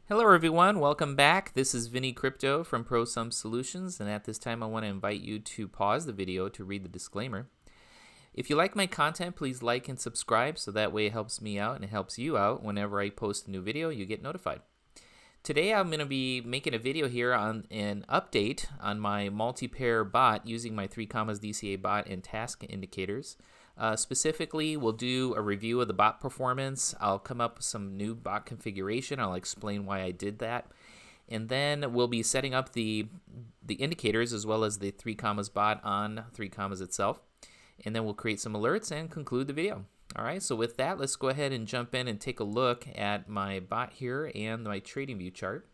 Hello everyone, welcome back. This is Vinny Crypto from Prosum Solutions, and at this time I want to invite you to pause the video to read the disclaimer. If you like my content, please like and subscribe so that way it helps me out and it helps you out. Whenever I post a new video, you get notified. Today I'm going to be making a video here on an update on my multi-pair bot using my 3 DCA bot and TASC indicators. Specifically, we'll do a review of the bot performance. I'll come up with some new bot configuration. I'll explain why I did that. And then we'll be setting up the indicators as well as the 3 bot on 3 itself. And then we'll create some alerts and conclude the video. All right, so with that, let's go ahead and jump in and take a look at my bot here and my TradingView chart.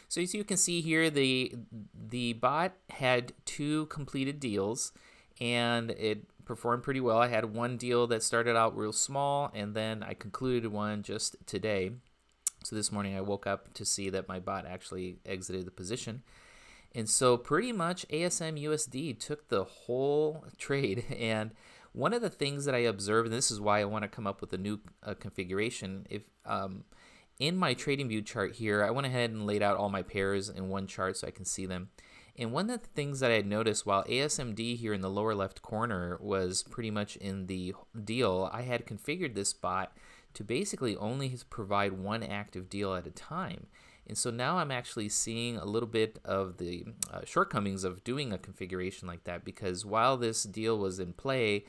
So as you can see here, the bot had 2 completed deals, and it performed pretty well. I had one deal that started out real small, and then I concluded one just today. So this morning I woke up to see that my bot actually exited the position. And so pretty much ASM USD took the whole trade. And one of the things that I observed, and this is why I want to come up with a new configuration, if in my TradingView chart here, I went ahead and laid out all my pairs in one chart so I can see them. And one of the things that I had noticed, while ASMD here in the lower left corner was pretty much in the deal, I had configured this bot to basically only provide one active deal at a time. And so now I'm actually seeing a little bit of the shortcomings of doing a configuration like that, because while this deal was in play,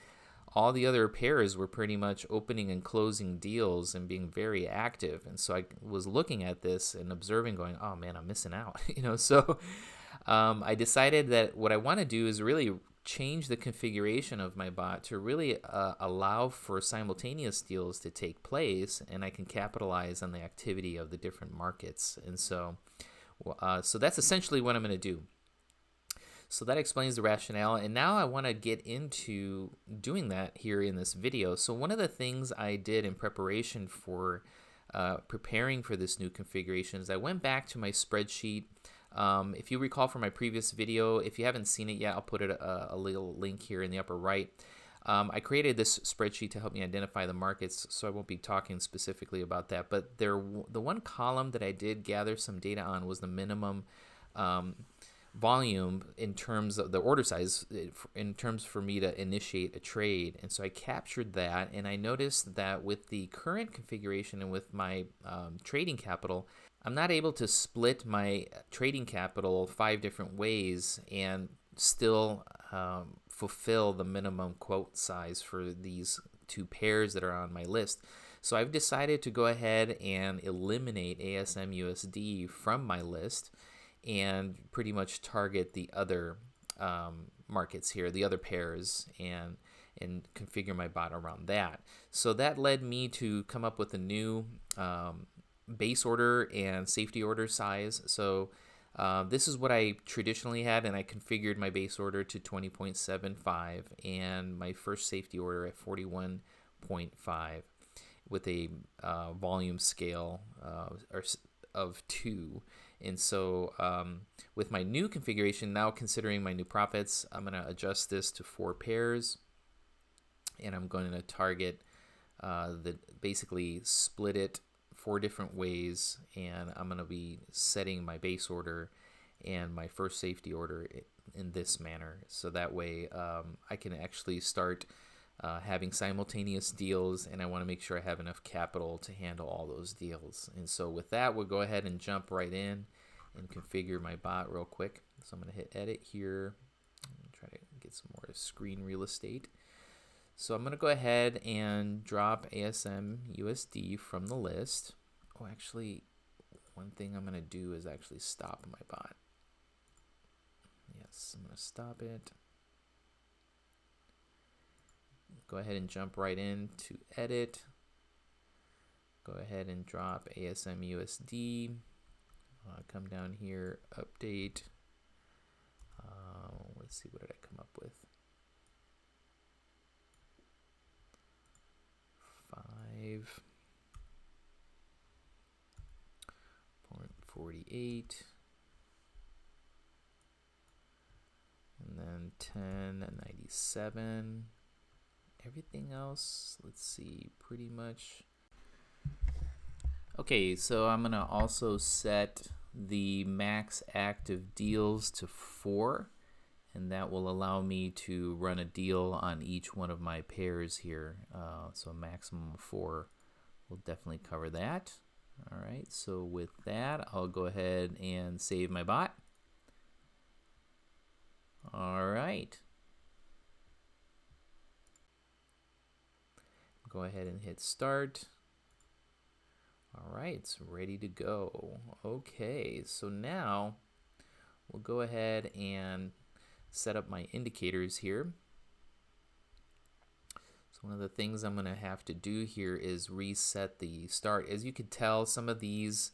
all the other pairs were pretty much opening and closing deals and being very active. And so I was looking at this and observing, going, oh man, I'm missing out. So I decided that what I want to do is really change the configuration of my bot to really allow for simultaneous deals to take place, and I can capitalize on the activity of the different markets. And so that's essentially what I'm going to do. So that explains the rationale, and now I want to get into doing that here in this video. So one of the things I did in preparation for preparing for this new configuration is I went back to my spreadsheet. If you recall from my previous video, if you haven't seen it yet, I'll put a little link here in the upper right. I created this spreadsheet to help me identify the markets, so I won't be talking specifically about that. But the one column that I did gather some data on was the minimum volume in terms of the order size, in terms for me to initiate a trade. And so I captured that, and I noticed that with the current configuration and with my trading capital, I'm not able to split my trading capital 5 different ways and still fulfill the minimum quote size for these 2 pairs that are on my list. So I've decided to go ahead and eliminate ASM USD from my list and pretty much target the other markets here, the other pairs, and configure my bot around that. So that led me to come up with a new base order and safety order size. So this is what I traditionally had, and I configured my base order to 20.75 and my first safety order at 41.5 with a volume scale of 2. And so with my new configuration, now considering my new profits, I'm going to adjust this to 4 pairs, and I'm going to target basically split it 4 different ways, and I'm going to be setting my base order and my first safety order in this manner. So that way I can actually start having simultaneous deals, and I want to make sure I have enough capital to handle all those deals. And so with that, we'll go ahead and jump right in and configure my bot real quick. So I'm going to hit edit here and try to get some more screen real estate. So I'm going to go ahead and drop ASM USD from the list. Oh, actually, one thing I'm going to do is actually stop my bot. Yes, I'm going to stop it. Go ahead and jump right in to edit. Go ahead and drop ASM USD. Come down here, update. Let's see, what did I come up with? 5.48, and then 10.97. Everything else, let's see, pretty much Okay, so I'm going to also set the max active deals to 4, and that will allow me to run a deal on each one of my pairs here. So a maximum of 4 will definitely cover that. All right, so with that, I'll go ahead and save my bot. All right. Go ahead and hit start. All right, it's ready to go. Okay, so now we'll go ahead and set up my indicators here. So one of the things I'm going to have to do here is reset the start. As you can tell, some of these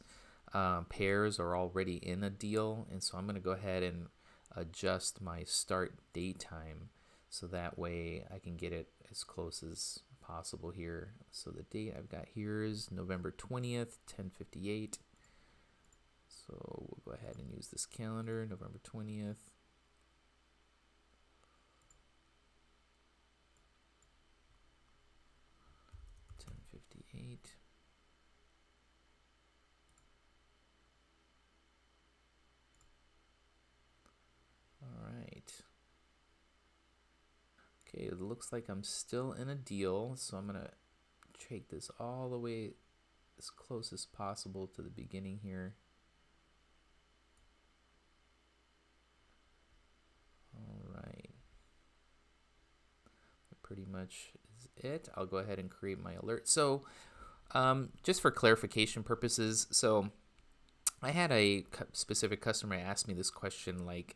pairs are already in a deal, and so I'm going to go ahead and adjust my start date time so that way I can get it as close as possible here. So the date I've got here is November 20th, 10:58. So we'll go ahead and use this calendar, November 20th. 10:58. All right. Okay, it looks like I'm still in a deal, so I'm going to take this all the way as close as possible to the beginning here. All right. That pretty much is it. I'll go ahead and create my alert. So just for clarification purposes, so I had a specific customer ask me this question, like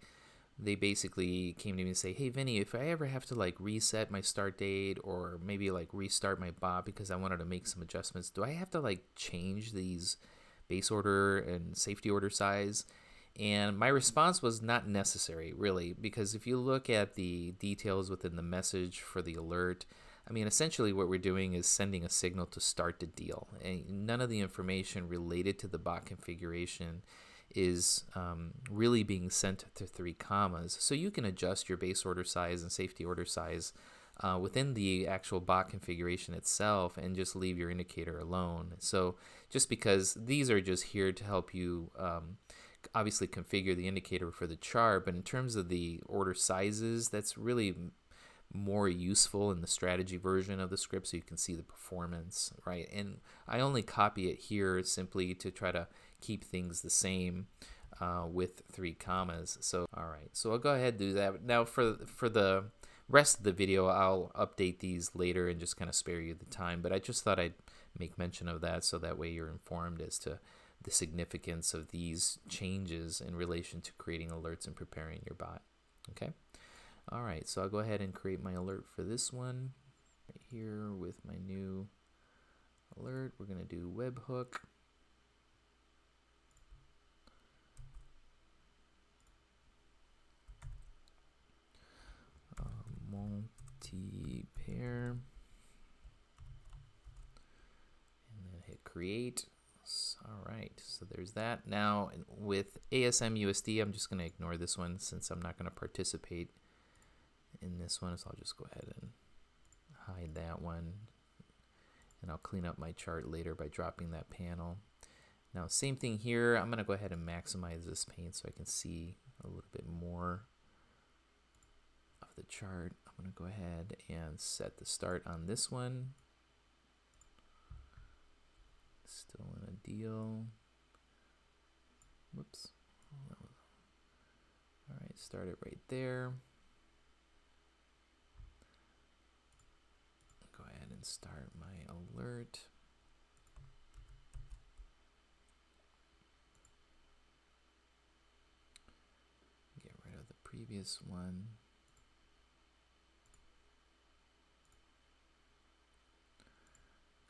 they basically came to me and say, hey Vinny, if I ever have to like reset my start date or maybe like restart my bot because I wanted to make some adjustments, do I have to like change these base order and safety order size? And my response was not necessary, really, because if you look at the details within the message for the alert, I mean, essentially what we're doing is sending a signal to start the deal. And none of the information related to the bot configuration is really being sent to 3 commas. So you can adjust your base order size and safety order size within the actual bot configuration itself and just leave your indicator alone. So just because these are just here to help you obviously configure the indicator for the chart, but in terms of the order sizes, that's really more useful in the strategy version of the script so you can see the performance, right? And I only copy it here simply to try to keep things the same with 3 commas. So all right, so I'll go ahead and do that. Now for the rest of the video, I'll update these later and just kind of spare you the time, but I just thought I'd make mention of that so that way you're informed as to the significance of these changes in relation to creating alerts and preparing your bot. Okay. All right, so I'll go ahead and create my alert for this one right here with my new alert. We're going to do webhook. Multi-pair. And then hit create. All right, so there's that. Now with ASM USD, I'm just going to ignore this one since I'm not going to participate in this one, so I'll just go ahead and hide that one, and I'll clean up my chart later by dropping that panel. Now same thing here, I'm going to go ahead and maximize this pane so I can see a little bit more of the chart. I'm going to go ahead and set the start on this one. Still in a deal. Whoops. All right, start it right there. Go ahead and start my alert. Get rid of the previous one.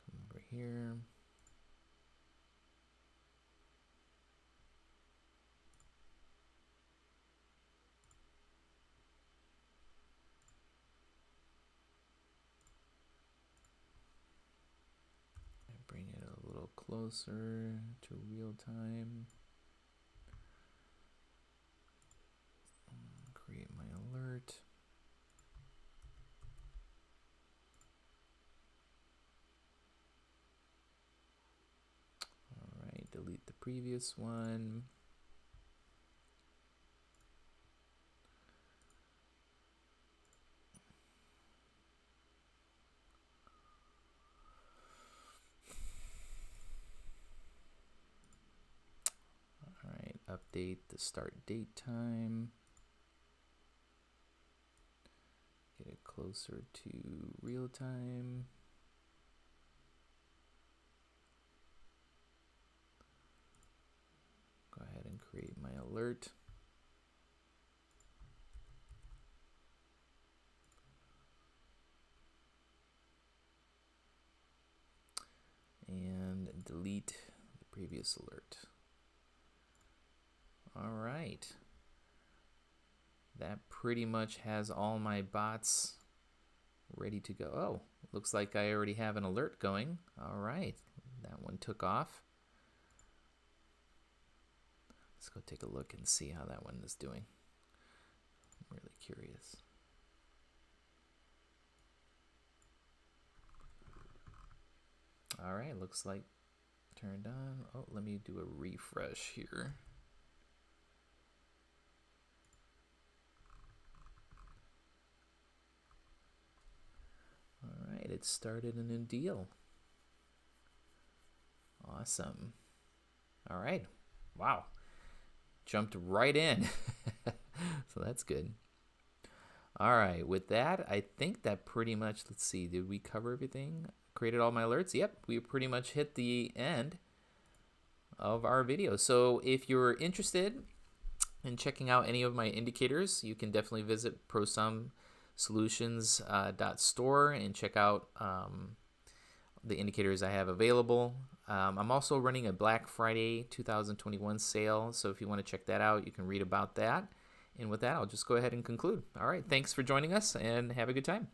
Come over here. Bring it a little closer to real time. Create my alert. previous one. All right, update the start date time. Get it closer to real time. Go ahead and create my alert. And delete the previous alert. All right. That pretty much has all my bots ready to go. Oh, looks like I already have an alert going. All right, that one took off. Let's go take a look and see how that one is doing. I'm really curious. All right, looks like turned on. Oh, let me do a refresh here. All right, it started a new deal. Awesome. All right. Wow. Jumped right in. So that's good. All right, with that, I think that pretty much, let's see, did we cover everything? Created all my alerts? Yep, we pretty much hit the end of our video. So if you're interested in checking out any of my indicators, you can definitely visit Prosum Solutions .store and check out the indicators I have available. I'm also running a Black Friday 2021 sale, so if you want to check that out, you can read about that. And with that, I'll just go ahead and conclude. All right, thanks for joining us, and have a good time.